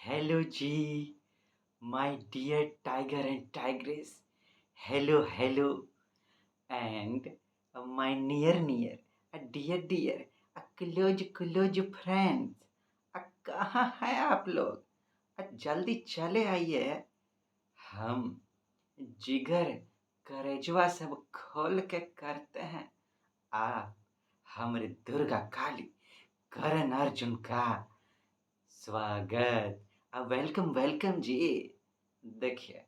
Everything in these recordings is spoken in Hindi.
हेलो जी, my dear tiger and tigress. Hello hello and my near dear dear close close friends. कहाँ हैं आप लोग? जल्दी चले आइए। हम जिगर करेजवा सब खोल के करते हैं। आप हमरे दुर्गा काली करण अर्जुन का स्वागत। वेलकम वेलकम जी। देखिए,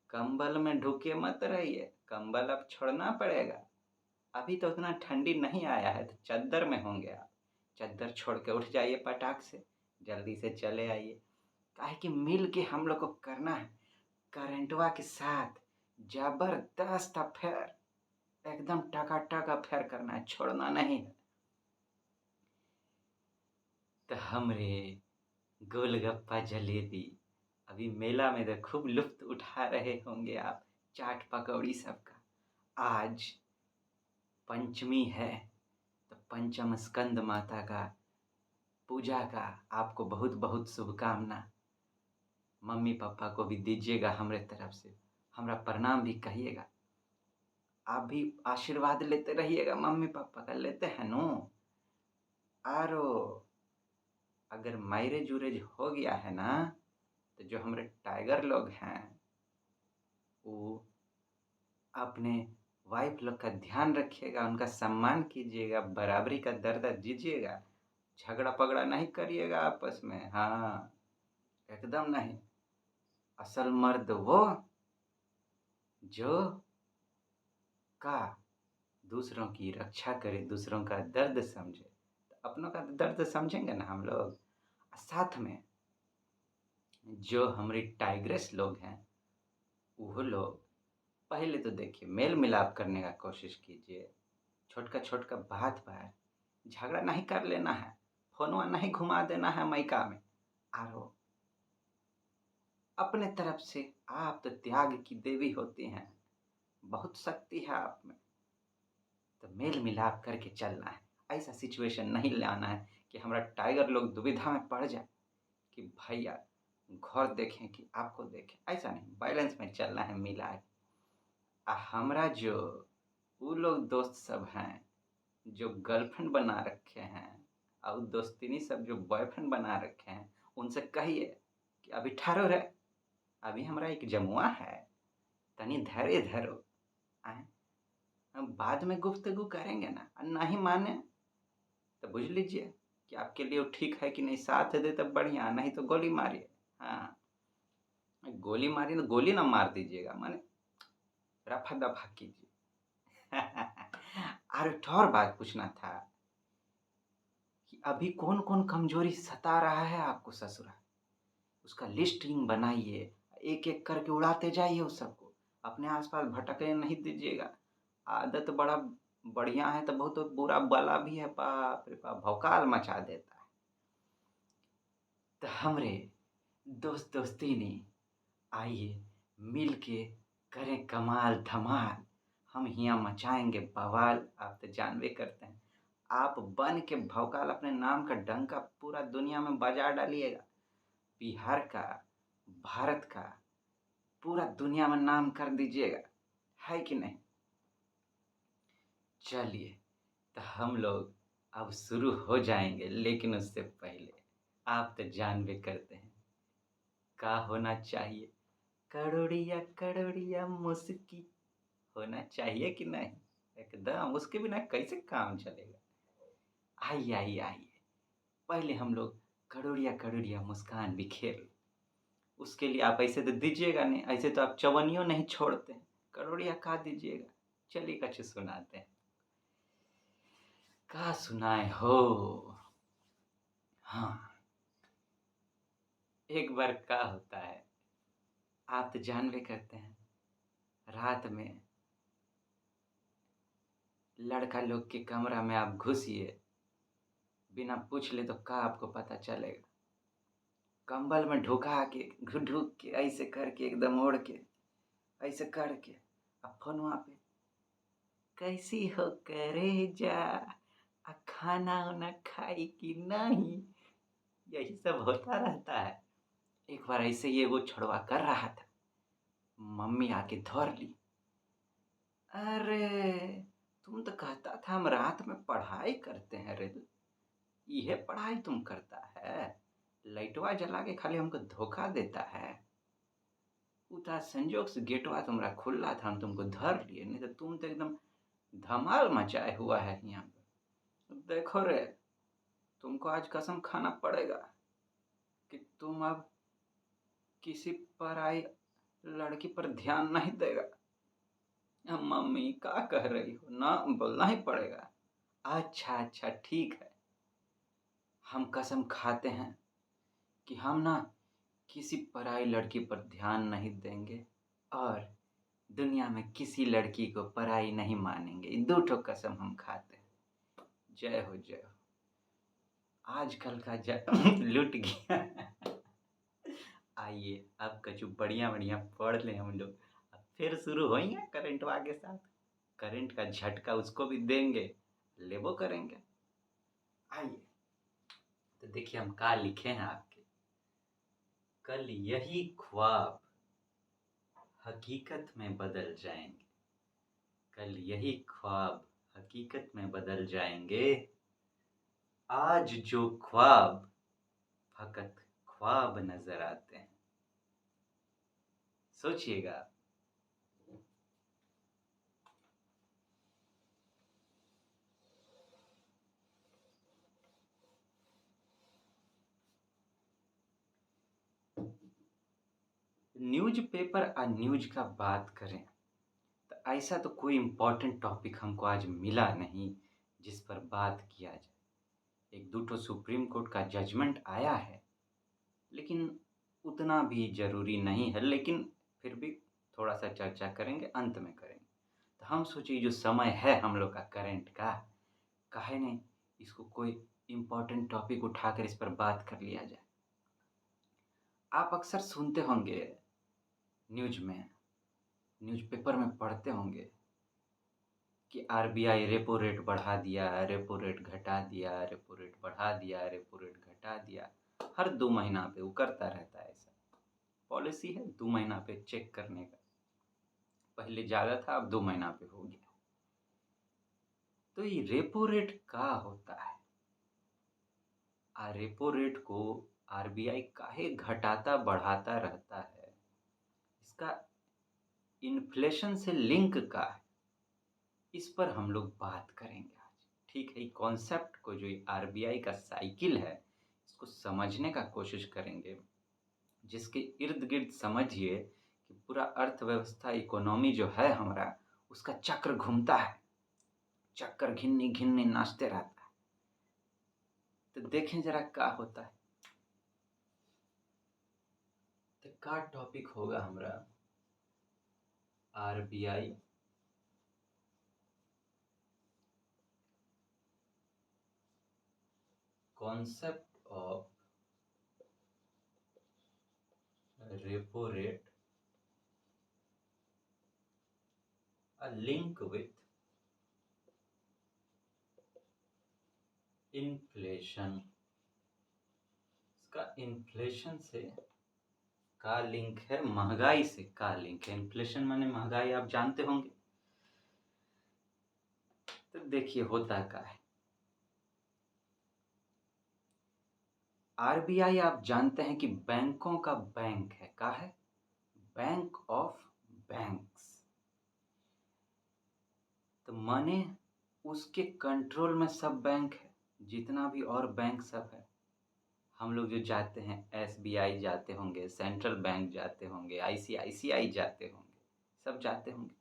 कंबल में ढुके मत रहिए, कंबल अब छोड़ना पड़ेगा। अभी तो उतना ठंडी नहीं आया है तो चद्दर में होंगे आप। चद्दर छोड़ के उठ जाइए पटाख से, जल्दी से चले आइए। काहे कि मिल के हम लोग को करना है करेंटवा के साथ जबरदस्त अफेयर। एकदम टकाटक अफेयर करना है, छोड़ना नहीं है। तो हमरे गोलगप्पा जलेबी अभी मेला में तो खूब लुफ्त उठा रहे होंगे आप, चाट पकौड़ी सबका। आज पंचमी है तो पंचम स्कंद माता का पूजा का आपको बहुत बहुत शुभकामना। मम्मी पापा को भी दीजिएगा हमरे तरफ से, हमरा प्रणाम भी कहिएगा। आप भी आशीर्वाद लेते रहिएगा मम्मी पापा का, लेते हैं नो। आरो अगर मैरिज उरेज हो गया है ना, तो जो हमारे टाइगर लोग हैं वो अपने वाइफ लोग का ध्यान रखिएगा, उनका सम्मान कीजिएगा, बराबरी का दर्जा दीजिएगा। झगड़ा पगड़ा नहीं करिएगा आपस में, हाँ एकदम नहीं। असल मर्द वो जो का दूसरों की रक्षा करे, दूसरों का दर्द समझे। तो अपनों का दर्द समझेंगे ना हम लोग। साथ में जो हमारी टाइग्रेस लोग हैं वो लोग पहले तो देखिए मेल मिलाप करने का कोशिश कीजिए। छोटका छोटका बात पर झगड़ा नहीं कर लेना है, फोनवा नहीं घुमा देना है मायका में। आरो अपने तरफ से आप तो त्याग की देवी होती हैं, बहुत शक्ति है आप में। तो मेल मिलाप करके चलना है। ऐसा सिचुएशन नहीं लाना है कि हमारा टाइगर लोग दुविधा में पड़ जाए कि भैया घर देखें कि आपको देखें। ऐसा नहीं, बैलेंस में चलना है, मिला है। हमरा जो वो लोग दोस्त सब हैं जो गर्लफ्रेंड बना रखे हैं और दोस्तिनी सब जो बॉयफ्रेंड बना रखे हैं, उनसे कहिए कि अभी ठहरो रे, अभी हमारा एक जमुआ है, तनी धैर्य धरो। आए हम बाद में गुफ्तगू करेंगे ना। नहीं माने तो बुझ लीजिए कि आपके लिए वो ठीक है कि नहीं, साथ दे तो बढ़िया, नहीं तो गोली मारिए। हाँ, गोली मारिए तो गोली ना मार दीजिएगा, माने रफा दफा कीजिए। अरे एक और बात पूछना था कि अभी कौन कौन कमजोरी सता रहा है आपको ससुरा, उसका लिस्टिंग बनाइए, एक एक करके उड़ाते जाइए उस सबको। अपने आसपास भटकने नहीं दीजिएगा। आदत बड़ा बढ़िया है तो बहुत बुरा बला भी है, बाप रे बाप, भौकाल मचा देता है। तो हमरे दोस्त दोस्ती ने आइए मिल के करें कमाल धमाल। हम यहाँ मचाएंगे बवाल, आप तो जानबे करते हैं। आप बन के भौकाल अपने नाम का डंका पूरा दुनिया में बजा डालिएगा। बिहार का, भारत का, पूरा दुनिया में नाम कर दीजिएगा, है कि नहीं। चलिए, तो हम लोग अब शुरू हो जाएंगे, लेकिन उससे पहले आप तो जानबे करते हैं का होना चाहिए। करोड़िया करोड़िया मुस्की होना चाहिए कि नहीं। एकदम, उसके बिना कैसे काम चलेगा। आइए आइए आइए, पहले हम लोग करोड़िया करोड़िया मुस्कान बिखेर। उसके लिए आप ऐसे तो दीजिएगा नहीं, ऐसे तो आप चवनियों नहीं छोड़ते हैं, करोड़िया का दीजिएगा। चलिए कछ सुनाते हैं। का सुनाए हो। हाँ, एक बार का होता है, आप तो जानबे करते हैं, रात में लड़का लोग के कमरा में आप घुसिए, बिना पूछ ले तो का आपको पता चलेगा। कंबल में ढुका के ढुक के ऐसे करके एकदम ओढ़ के ऐसे करके अब फोनवा पे कैसी हो करे जा, खाना वाना खाई कि नहीं, यही सब होता रहता है। एक बार ऐसे ही वो छुड़वा कर रहा था, मम्मी आके धर ली। अरे तुम तो कहता था हम रात में पढ़ाई करते हैं रे, ये पढ़ाई तुम करता है, लाइटवा जला के खाली हमको धोखा देता है। उता संजोग से गेटवा तुम्हारा खुला था, हम तुमको धर लिए, नहीं तो तुम तो एकदम धमाल मचाए हुआ है यहाँ पर। देखो रे, तुमको आज कसम खाना पड़ेगा कि तुम अब किसी पराई लड़की पर ध्यान नहीं देगा। मम्मी क्या कह रही हो, ना बोलना ही पड़ेगा। अच्छा अच्छा ठीक है, हम कसम खाते हैं कि हम ना किसी पराई लड़की पर ध्यान नहीं देंगे और दुनिया में किसी लड़की को पराई नहीं मानेंगे। दो ठो कसम हम खाते हैं। जय हो जय हो। आजकल का लुट गया। आइए अब कछु बढ़िया बढ़िया पढ़ लें हम लोग। अब फिर शुरू होएंगे करंटवा के साथ, करंट का झटका उसको भी देंगे, लेबो करेंगे। आइए तो देखिए हम क्या लिखे हैं आपके। कल यही ख्वाब हकीकत में बदल जाएंगे, कल यही ख्वाब हकीकत में बदल जाएंगे। आज जो ख्वाब फकत ख्वाब नजर आते हैं। सोचिएगा। न्यूज़पेपर और न्यूज का बात करें तो ऐसा तो कोई इम्पोर्टेंट टॉपिक हमको आज मिला नहीं जिस पर बात किया जाए। एक दो सुप्रीम कोर्ट का जजमेंट आया है, लेकिन उतना भी ज़रूरी नहीं है, लेकिन फिर भी थोड़ा सा चर्चा करेंगे, अंत में करेंगे। तो हम सोचिए जो समय है हम लोग का करंट का, काहे नहीं इसको कोई इम्पोर्टेंट टॉपिक उठाकर इस पर बात कर लिया जाए। आप अक्सर सुनते होंगे न्यूज में, न्यूज़पेपर में पढ़ते होंगे कि आरबीआई रेपो रेट बढ़ा दिया, रेपो रेट घटा दिया, रेपो रेट बढ़ा दिया, रेपो रेट घटा दिया। हर 2 महीना पे वो करता रहता है। ऐसा पॉलिसी है 2 महीना पे चेक करने का। पहले ज़्यादा था, अब 2 महीना पे हो गया। तो ये रेपो रेट क्या होता है? रेपो रेट को आरबीआई काहे घटाता बढ़ाता रहता है? इसका इन्फ्लेशन से लिंक का है, इस पर हम लोग बात करेंगे आज। ठीक है, कॉन्सेप्ट को जो आरबीआई का साइकिल है इसको समझने का कोशिश करेंगे, जिसके इर्द गिर्द समझिए कि पूरा अर्थव्यवस्था इकोनॉमी जो है हमारा, उसका चक्र घूमता है, चक्कर घिन्नी घिन्नी नाचते रहता है। तो देखें जरा क्या होता है। तो क्या टॉपिक होगा हमारा? RBI concept of repo rate, a link with inflation. इसका इन्फ्लेशन से का लिंक है, महंगाई से का लिंक है। इन्फ्लेशन माने महंगाई, आप जानते होंगे। तो देखिए होता क्या है। आरबीआई आप जानते हैं कि बैंकों का बैंक है। क्या है? Bank of banks. तो माने उसके कंट्रोल में सब बैंक है, जितना भी और बैंक सब है। हम लोग जो जाते हैं एसबीआई जाते होंगे, सेंट्रल बैंक जाते होंगे, आईसीआईसीआई जाते होंगे, सब जाते होंगे।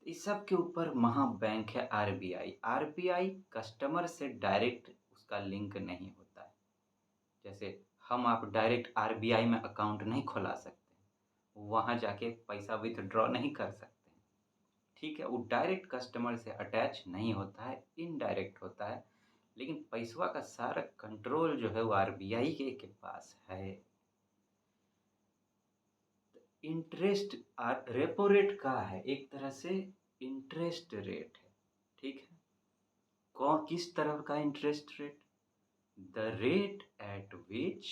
तो इस सब के ऊपर महा बैंक है आरबीआई। आरबीआई कस्टमर से डायरेक्ट उसका लिंक नहीं होता है। जैसे हम आप डायरेक्ट आरबीआई में अकाउंट नहीं खुला सकते, वहाँ जाके पैसा विथड्रॉ नहीं कर सकते। ठीक है, वो डायरेक्ट कस्टमर से अटैच नहीं होता है, इनडायरेक्ट होता है। लेकिन पैसवा का सारा कंट्रोल जो है वो आरबीआई के पास है। इंटरेस्ट रेपो रेट का है, एक तरह से इंटरेस्ट रेट है। ठीक है, कौन किस तरह का interest rate? The rate at which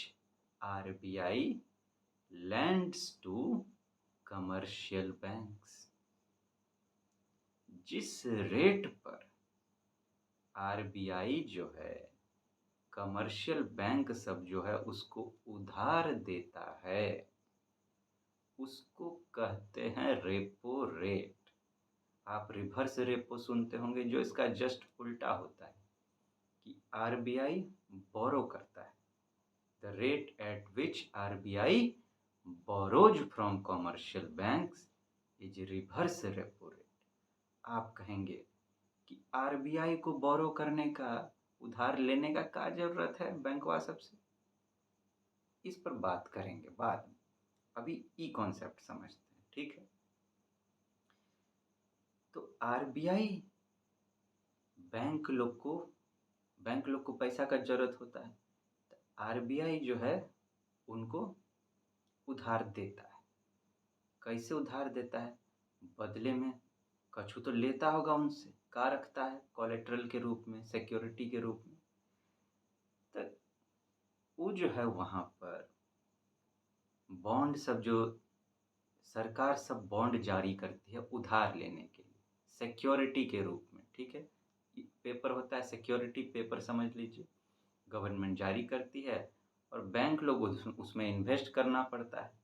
RBI lends to commercial banks। जिस रेट पर आरबीआई जो है कमर्शियल बैंक सब जो है उसको उधार देता है उसको कहते हैं रेपो रेट। आप रिवर्स रेपो सुनते होंगे जो इसका जस्ट उल्टा होता है कि आरबीआई बोरो करता है। The rate at which RBI borrows from commercial banks is reverse repo rate. आप कहेंगे कि आरबीआई को बोरो करने का उधार लेने का क्या जरूरत है बैंकवा सबसे, इस पर बात करेंगे बाद में। अभी ई कॉन्सेप्ट समझते हैं, ठीक है। तो आरबीआई बैंक लोग को पैसा का जरूरत होता है तो आरबीआई जो है उनको उधार देता है। कैसे उधार देता है? बदले में कछु तो लेता होगा उनसे, का रखता है कोलेट्रल के रूप में, सिक्योरिटी के रूप में। तो वो जो है वहां पर बॉन्ड सब जो सरकार सब बॉन्ड जारी करती है उधार लेने के लिए सिक्योरिटी के रूप में, ठीक है। पेपर होता है सिक्योरिटी पेपर, समझ लीजिए। गवर्नमेंट जारी करती है और बैंक लोग उसमें इन्वेस्ट करना पड़ता है।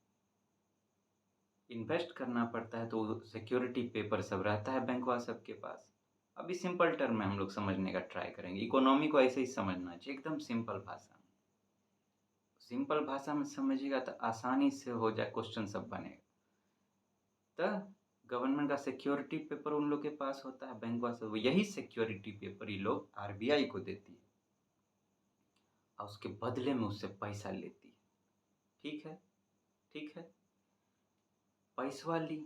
इन्वेस्ट करना पड़ता है तो सिक्योरिटी पेपर सब रहता है बैंकवा सबके पास। अभी सिंपल टर्म में हम लोग समझने का ट्राई करेंगे। इकोनॉमी को ऐसे ही समझना चाहिए, एकदम सिंपल भाषा में। सिंपल भाषा में समझिएगा तो आसानी से हो जाए, क्वेश्चन सब बनेगा। तो गवर्नमेंट का सिक्योरिटी पेपर उन लोग के पास होता है बैंकवा से, यही सिक्योरिटी पेपर ही लोग आरबीआई को देती है और उसके बदले में उससे पैसा लेती है। ठीक है, ठीक है। पैसवा ली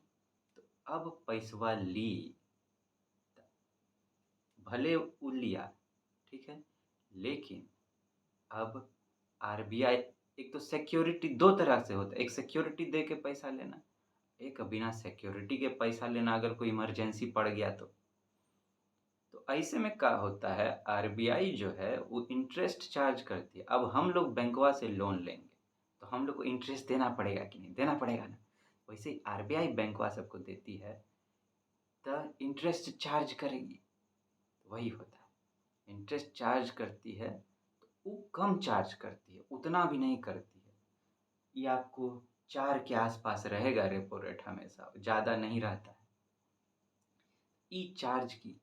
तो अब पैसवा ली भले वो लिया, ठीक है, लेकिन अब आरबीआई एक तो सिक्योरिटी दो तरह से होता है, एक सिक्योरिटी दे के पैसा लेना, एक बिना सिक्योरिटी के पैसा लेना अगर कोई इमरजेंसी पड़ गया तो ऐसे में क्या होता है, आरबीआई जो है वो इंटरेस्ट चार्ज करती है। अब हम लोग बैंकवा से लोन लेंगे तो हम लोग को इंटरेस्ट देना पड़ेगा कि नहीं? देना पड़ेगा ना। वैसे ही आरबीआई बैंकवा सबको देती है तो इंटरेस्ट चार्ज करेगी। वही होता है, इंटरेस्ट चार्ज करती है तो वो कम चार्ज करती है, उतना भी नहीं करती है। ये आपको 4 के आसपास रहेगा रेपो रेट, हमेशा ज़्यादा नहीं रहता है। ई चार्ज की,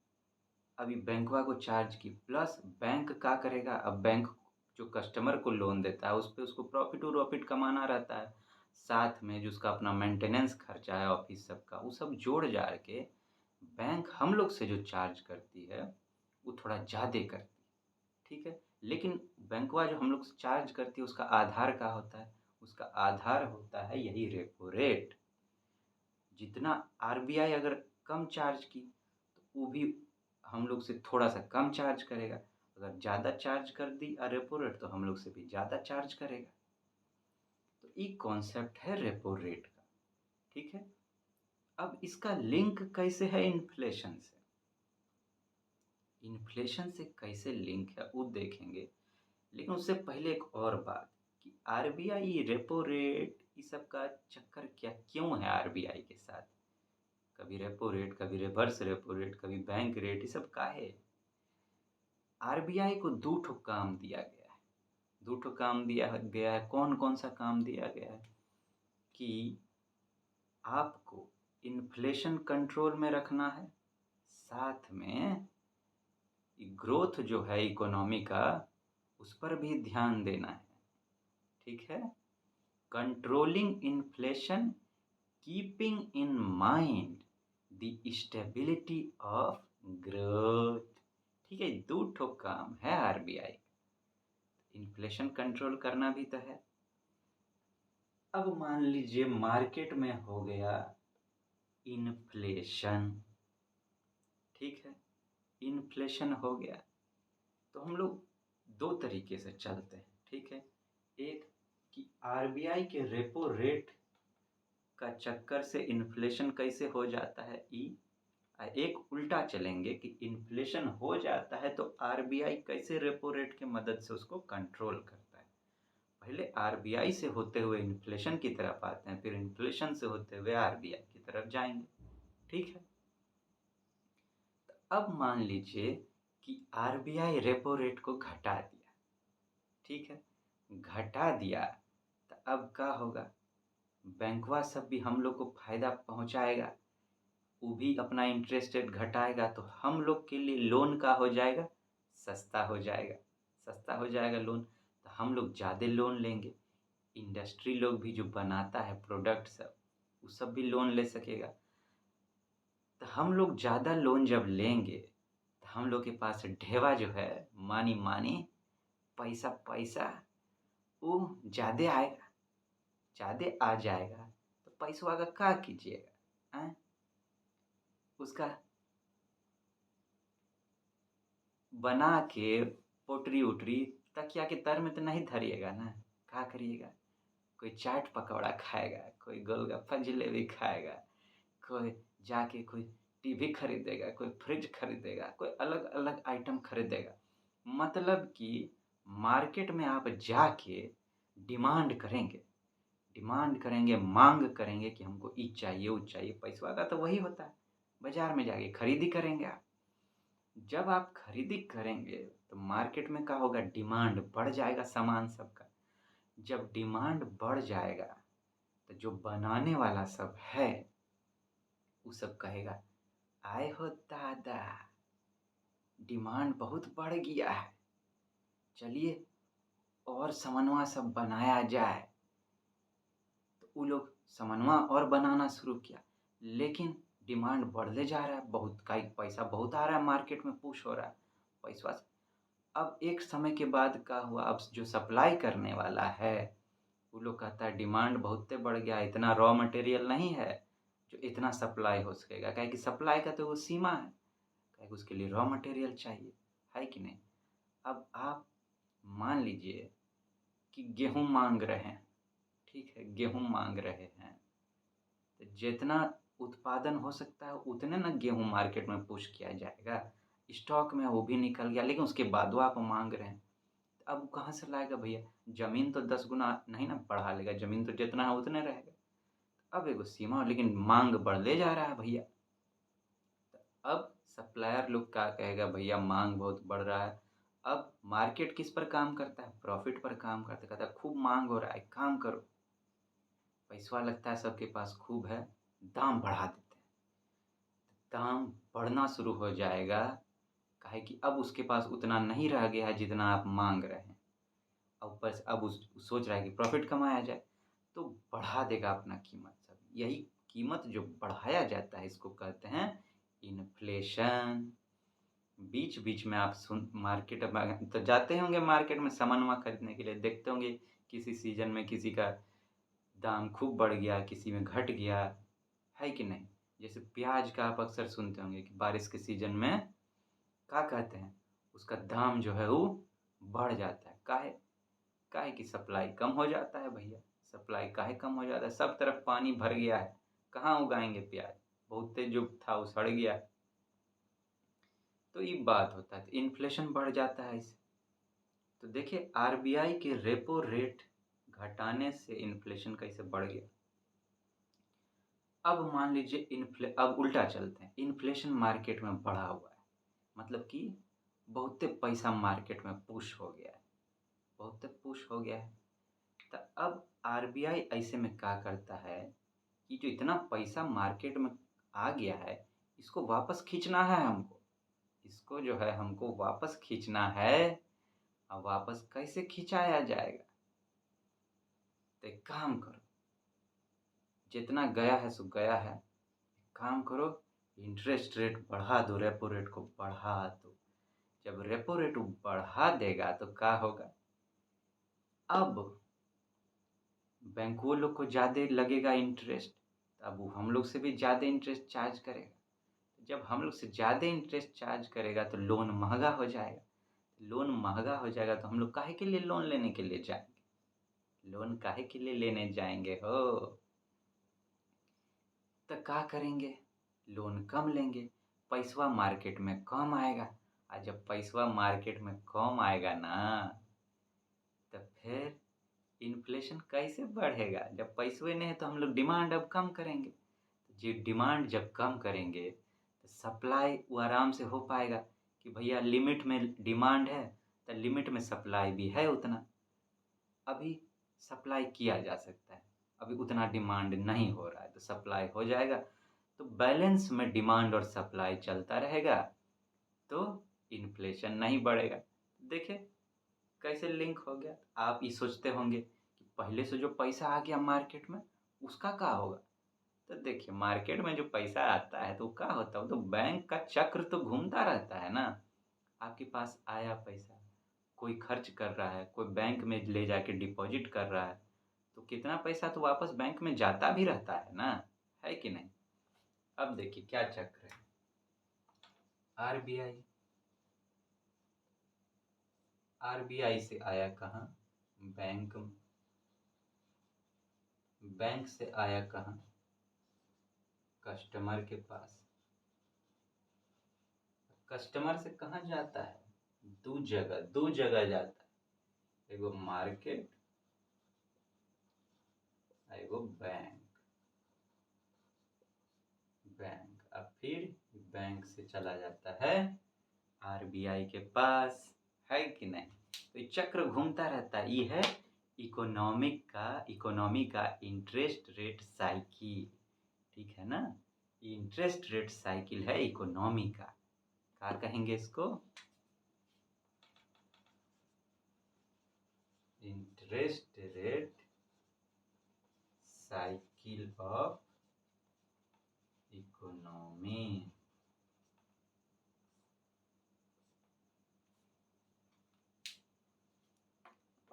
अभी बैंकवा को चार्ज की, प्लस बैंक क्या करेगा, अब बैंक जो कस्टमर को लोन देता है उस पर उसको प्रॉफिट कमाना रहता है। साथ में जो उसका अपना मेंटेनेंस खर्चा है ऑफिस सब का, वो सब जोड़ जाड़ के बैंक हम लोग से जो चार्ज करती है वो थोड़ा ज़्यादा करती है, ठीक है। लेकिन बैंकवा जो हम लोग से चार्ज करती है उसका आधार क्या होता है? उसका आधार होता है यही रेपो रेट। जितना आरबीआई अगर कम चार्ज की तो वो भी हम लोग से थोड़ा सा कम चार्ज करेगा, अगर ज़्यादा चार्ज कर दी रेपो रेट तो हम लोग से भी ज़्यादा चार्ज करेगा। तो ये कॉन्सेप्ट है रेपो रेट का, ठीक है। अब इसका लिंक कैसे है इन्फ्लेशन से? इन्फ्लेशन से कैसे लिंक है वो देखेंगे, लेकिन उससे पहले एक और बात कि आरबीआई रेपो रेट ये सब का चक्कर क्या क्यों है आरबीआई के साथ? कभी रेपो रेट, कभी रिवर्स रेपो रेट, कभी बैंक रेट, ये सब काहे? आरबीआई को दो ठो काम दिया गया है। दो ठो काम दिया गया है। कौन कौन सा काम दिया गया है? कि आपको इन्फ्लेशन कंट्रोल में रखना है, साथ में ग्रोथ जो है इकोनॉमी का उस पर भी ध्यान देना है, ठीक है। Controlling inflation, keeping in mind the stability of growth, ठीक है। दो ठो काम है आरबीआई। इन्फ्लेशन कंट्रोल करना भी तो है। अब मान लीजिए मार्केट में हो गया इन्फ्लेशन, ठीक है, इन्फ्लेशन हो गया तो हम लोग दो तरीके से चलते हैं, ठीक है। एक कि आरबीआई के रेपो रेट का चक्कर से इन्फ्लेशन कैसे हो जाता है, ई। एक उल्टा चलेंगे कि इन्फ्लेशन हो जाता है तो आरबीआई कैसे रेपो रेट के मदद से उसको कंट्रोल करता है। पहले आरबीआई से होते हुए इन्फ्लेशन की तरफ आते हैं, फिर इन्फ्लेशन से होते हुए आरबीआई की तरफ जाएंगे। ठीक है, तो अब मान लीजिए कि आरबीआई रेपो रेट को घटा दिया। ठीक है, घटा दिया तो अब क्या होगा, बैंकवा सब भी हम लोग को फायदा पहुंचाएगा, वो भी अपना इंटरेस्ट रेट घटाएगा, तो हम लोग के लिए लोन का हो जाएगा, सस्ता हो जाएगा। सस्ता हो जाएगा लोन, तो हम लोग ज़्यादा लोन लेंगे। इंडस्ट्री लोग भी जो बनाता है प्रोडक्ट सब, वो सब भी लोन ले सकेगा। तो हम लोग ज़्यादा लोन जब लेंगे तो हम लोग के पास ढेवा जो है, मानी मानी, पैसा पैसा वो ज़्यादा आएगा। ज़्यादा आ जाएगा तो पैसवा का क्या कीजिएगा? उसका बना के पोटरी उटरी तकिया के तर में तो नहीं धरिएगा ना। क्या करिएगा, कोई चाट पकौड़ा खाएगा, कोई गोलगप्पा जलेबी खाएगा, कोई जाके कोई टीवी खरीदेगा, कोई फ्रिज खरीदेगा, कोई अलग अलग आइटम खरीदेगा। मतलब कि मार्केट में आप जाके डिमांड करेंगे, मांग करेंगे कि हमको ये चाहिए वो चाहिए। पैसा का तो वही होता है, बाजार में जाके खरीदी करेंगे आप। जब आप खरीदी करेंगे तो मार्केट में क्या होगा, डिमांड बढ़ जाएगा सामान सबका। जब डिमांड बढ़ जाएगा तो जो बनाने वाला सब है वो सब कहेगा, आए हो दादा, डिमांड बहुत बढ़ गया है, चलिए और सामानवा सब बनाया जाए। तो वो लोग सामानवा और बनाना शुरू किया, लेकिन डिमांड बढ़ते जा रहा है, बहुत का पैसा बहुत आ रहा है, मार्केट में पुश हो रहा है पैसा। अब एक समय के बाद क्या हुआ, अब जो सप्लाई करने वाला है वो लोग कहता है डिमांड बहुत बढ़ गया, इतना रॉ मटेरियल नहीं है जो इतना सप्लाई हो सकेगा। क्या कि सप्लाई का तो वो सीमा है, क्या कि उसके लिए रॉ मटेरियल चाहिए, है कि नहीं। अब आप मान लीजिए कि गेहूं मांग रहे हैं, ठीक है, गेहूं मांग रहे हैं, तो जितना उत्पादन हो सकता है उतने ना गेहूं मार्केट में पुश किया जाएगा। स्टॉक में वो भी निकल गया, लेकिन उसके बाद वो आप मांग रहे हैं, अब कहाँ से लाएगा भैया। जमीन तो 10 गुना नहीं ना बढ़ा लेगा, जमीन तो जितना है उतने रहेगा। अब एगो सीमा, लेकिन मांग बढ़ले जा रहा है भैया। तो अब सप्लायर लोग क्या कहेगा, भैया मांग बहुत बढ़ रहा है। अब मार्केट किस पर काम करता है, प्रॉफिट पर काम करता है। कहता है खूब मांग हो रहा है, काम करो, पैसा लगता है सबके पास खूब है, दाम बढ़ा देते हैं। दाम बढ़ना शुरू हो जाएगा, काहे कि अब उसके पास उतना नहीं रह गया है जितना आप मांग रहे हैं। और ऊपर से अब उस सोच रहा है कि प्रॉफिट कमाया जाए, तो बढ़ा देगा अपना कीमत सब। यही कीमत जो बढ़ाया जाता है इसको कहते हैं इन्फ्लेशन। बीच बीच में आप सुन मार्केट में तो जाते होंगे, मार्केट में सामान खरीदने के लिए देखते होंगे, किसी सीजन में किसी का दाम खूब बढ़ गया, किसी में घट गया, है कि नहीं। जैसे प्याज का आप अक्सर सुनते होंगे कि बारिश के सीजन में क्या कहते हैं, उसका दाम जो है वो बढ़ जाता है। काहे, काहे की सप्लाई कम हो जाता है भैया। सप्लाई काहे कम हो जाता है, सब तरफ पानी भर गया है, कहाँ उगाएंगे प्याज, बहुत जो था वो सड़ गया। तो ये बात होता है, तो इन्फ्लेशन बढ़ जाता है इससे। तो देखिए आरबीआई के रेपो रेट घटाने से इन्फ्लेशन कैसे बढ़ गया। अब मान लीजिए अब उल्टा चलते हैं, इन्फ्लेशन मार्केट में बढ़ा हुआ है, मतलब कि बहुत पैसा मार्केट में पुश हो गया है, बहुत पुश हो गया है। तो अब आरबीआई ऐसे में क्या करता है कि जो इतना पैसा मार्केट में आ गया है, इसको वापस खींचना है हमको, इसको जो है हमको वापस खींचना है। अब वापस कैसे खिंचाया जाएगा, तो एक काम करो, जितना गया है सो गया है, काम करो, इंटरेस्ट रेट बढ़ा दो, रेपो रेट को बढ़ा दो। जब रेपो रेट बढ़ा देगा तो क्या होगा, अब बैंकों लोग को ज़्यादा लगेगा इंटरेस्ट, अब वो हम लोग से भी ज़्यादा इंटरेस्ट चार्ज करेगा। जब हम लोग से ज़्यादा इंटरेस्ट चार्ज करेगा तो लोन महंगा हो जाएगा। लोन महंगा हो जाएगा तो हम लोग काहे के लिए लोन लेने के लिए जाएंगे, लोन काहे के लिए लेने जाएंगे हो। तो क्या करेंगे, लोन कम लेंगे, पैसवा मार्केट में कम आएगा। और जब पैसवा मार्केट में कम आएगा ना, तो फिर इन्फ्लेशन कैसे बढ़ेगा? जब पैसे नहीं है तो हम लोग डिमांड अब कम करेंगे। जी डिमांड जब कम करेंगे तो सप्लाई वो आराम से हो पाएगा कि भैया लिमिट में डिमांड है तो लिमिट में सप्लाई भी है उतना। अभी सप्लाई किया जा सकता है, अभी उतना डिमांड नहीं हो रहा है तो सप्लाई हो जाएगा। तो बैलेंस में डिमांड और सप्लाई चलता रहेगा तो इन्फ्लेशन नहीं बढ़ेगा। देखिए कैसे लिंक हो गया। आप ये सोचते होंगे कि पहले से जो पैसा आ गया मार्केट में उसका क्या होगा? तो देखिए मार्केट में जो पैसा आता है तो क्या होता है, वो तो बैंक का चक्र तो घूमता रहता है ना। आपके पास आया पैसा, कोई खर्च कर रहा है, कोई बैंक में ले जाके डिपॉजिट कर रहा है, तो कितना पैसा तो वापस बैंक में जाता भी रहता है ना, है कि नहीं? अब देखिए क्या चक्र है। आरबीआई आरबीआई से आया कहाँ? बैंक। बैंक से आया कहाँ? कस्टमर के पास। कस्टमर से कहाँ जाता है? दो जगह जाता है, एगो मार्केट, एगो बैंक। अब फिर बैंक से चला जाता है आरबीआई के पास, है कि नहीं? तो ये चक्र घूमता रहता है। ये है इकोनॉमी का इंटरेस्ट रेट साइकिल। ठीक है ना? ये इंटरेस्ट रेट साइकिल है इकोनॉमी का। क्या कहेंगे इसको? Interest rate cycle of economy.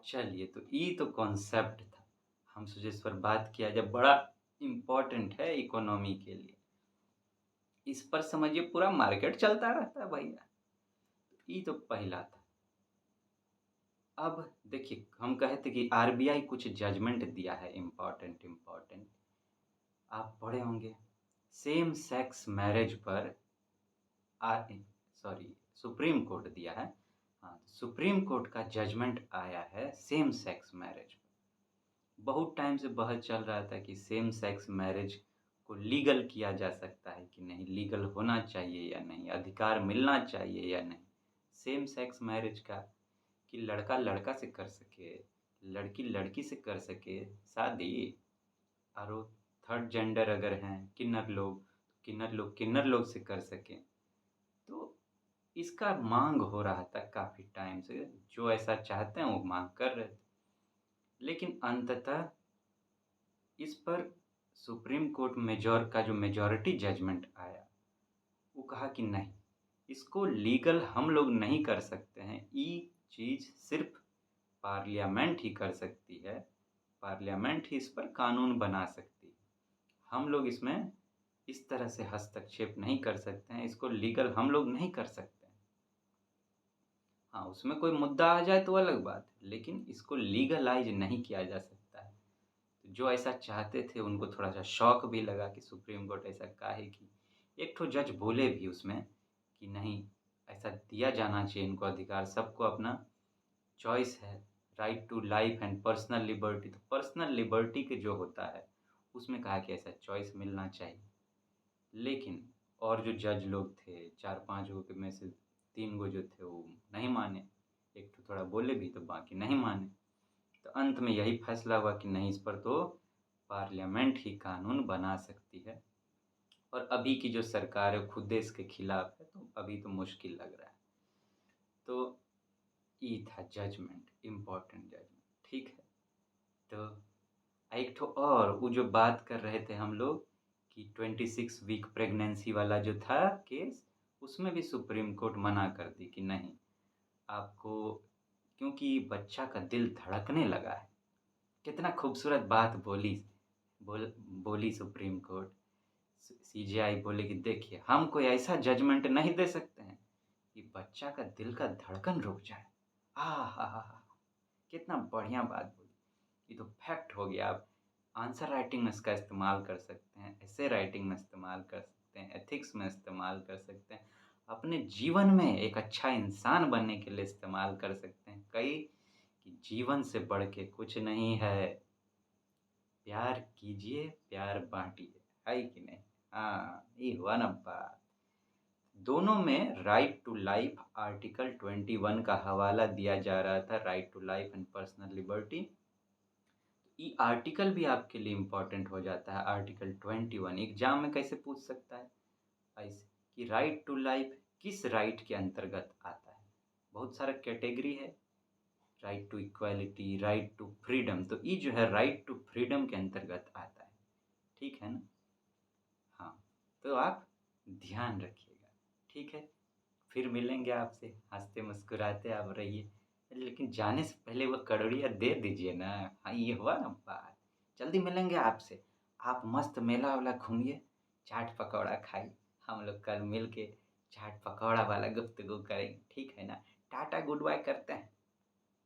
चलिए तो ये तो कॉन्सेप्ट था, हम सोचे इस पर बात किया जब बड़ा इम्पोर्टेंट है इकोनॉमी के लिए। इस पर समझिए पूरा मार्केट चलता रहता है भैया। ये तो पहला था। अब देखिए हम कहे थे कि आरबीआई कुछ जजमेंट दिया है इम्पोर्टेंट। आप पढ़े होंगे सेम सेक्स मैरिज पर सॉरी सुप्रीम कोर्ट दिया है। हाँ सुप्रीम कोर्ट का जजमेंट आया है सेम सेक्स मैरिज पर। बहुत टाइम से बहस चल रहा था कि सेम सेक्स मैरिज को लीगल किया जा सकता है कि नहीं, लीगल होना चाहिए या नहीं, अधिकार मिलना चाहिए या नहीं सेम सेक्स मैरिज का, कि लड़का लड़का से कर सके, लड़की लड़की से कर सके शादी। और थर्ड जेंडर अगर हैं किन्नर लोग से कर सकें। तो इसका मांग हो रहा था काफ़ी टाइम से, जो ऐसा चाहते हैं वो मांग कर रहे थे। लेकिन अंततः इस पर सुप्रीम कोर्ट का जो मेजॉरिटी जजमेंट आया वो कहा कि नहीं, इसको लीगल हम लोग नहीं कर सकते हैं। ये चीज़ सिर्फ पार्लियामेंट ही कर सकती है, पार्लियामेंट ही इस पर कानून बना सकती है। हम लोग इसमें इस तरह से हस्तक्षेप नहीं कर सकते हैं, इसको लीगल हम लोग नहीं कर सकते हैं। हाँ उसमें कोई मुद्दा आ जाए तो अलग बात है, लेकिन इसको लीगलाइज नहीं किया जा सकता है। तो जो ऐसा चाहते थे उनको थोड़ा सा शौक भी लगा कि सुप्रीम कोर्ट ऐसा काहे की। एक ठो जज बोले भी उसमें कि नहीं, ऐसा दिया जाना चाहिए इनको अधिकार, सबको अपना चॉइस है, right to life and personal liberty. तो पर्सनल लिबर्टी के जो होता है उसमें कहा कि ऐसा चॉइस मिलना चाहिए। लेकिन और जो जज लोग थे 4-5 गो के में से 3 गो जो थे वो नहीं माने, एक तो थोड़ा बोले भी तो बाकी नहीं माने। तो अंत में यही फैसला हुआ कि नहीं, इस पर तो पार्लियामेंट ही कानून बना सकती है। और अभी की जो सरकार है खुद इसके खिलाफ है, तो अभी तो मुश्किल लग रहा है। तो ये था जजमेंट, इम्पोर्टेंट जजमेंट। ठीक है। तो एक ठो और वो जो बात कर रहे थे हम लोग कि 26 वीक प्रेगनेंसी वाला जो था केस, उसमें भी सुप्रीम कोर्ट मना कर दी कि नहीं आपको, क्योंकि बच्चा का दिल धड़कने लगा है। कितना खूबसूरत बात बोली सुप्रीम कोर्ट। सीजेआई बोले कि देखिए हम कोई ऐसा जजमेंट नहीं दे सकते हैं कि बच्चा का दिल का धड़कन रुक जाए। हा, कितना बढ़िया बात बोली। ये तो फैक्ट हो गया। आप आंसर राइटिंग में इसका इस्तेमाल कर सकते हैं, ऐसे राइटिंग में इस्तेमाल कर सकते हैं, एथिक्स में इस्तेमाल कर सकते हैं, अपने जीवन में एक अच्छा इंसान बनने के लिए इस्तेमाल कर सकते हैं। कई कि जीवन से बढ़ के कुछ नहीं है, प्यार कीजिए, प्यार बाँटिए, है कि नहीं? हाँ, ये हुआ ना बात। दोनों में राइट टू लाइफ आर्टिकल 21 का हवाला दिया जा रहा था, right to life and personal liberty. ये आर्टिकल भी आपके लिए इम्पोर्टेंट हो जाता है, आर्टिकल 21 एग्जाम में कैसे पूछ सकता है ऐसे कि राइट टू लाइफ किस राइट के अंतर्गत आता है। बहुत सारा कैटेगरी है, right to equality, right to freedom, तो ये जो है राइट टू फ्रीडम के अंतर्गत आता है, ठीक है ना? हाँ, तो आप ध्यान रखिएगा, ठीक है? फिर मिलेंगे आपसे, हँसते मुस्कुराते आप रहिए। लेकिन जाने से पहले वो कड़ोड़ियाँ दे दीजिए ना। हाँ, ये हुआ ना बात। जल्दी मिलेंगे आपसे। आप मस्त मेला-वेला घूमिए, चाट पकौड़ा खाइए। हम लोग कल मिल के चाट पकौड़ा वाला गुफ्तगू करेंगे, ठीक है ना? टाटा गुड बाय करते हैं।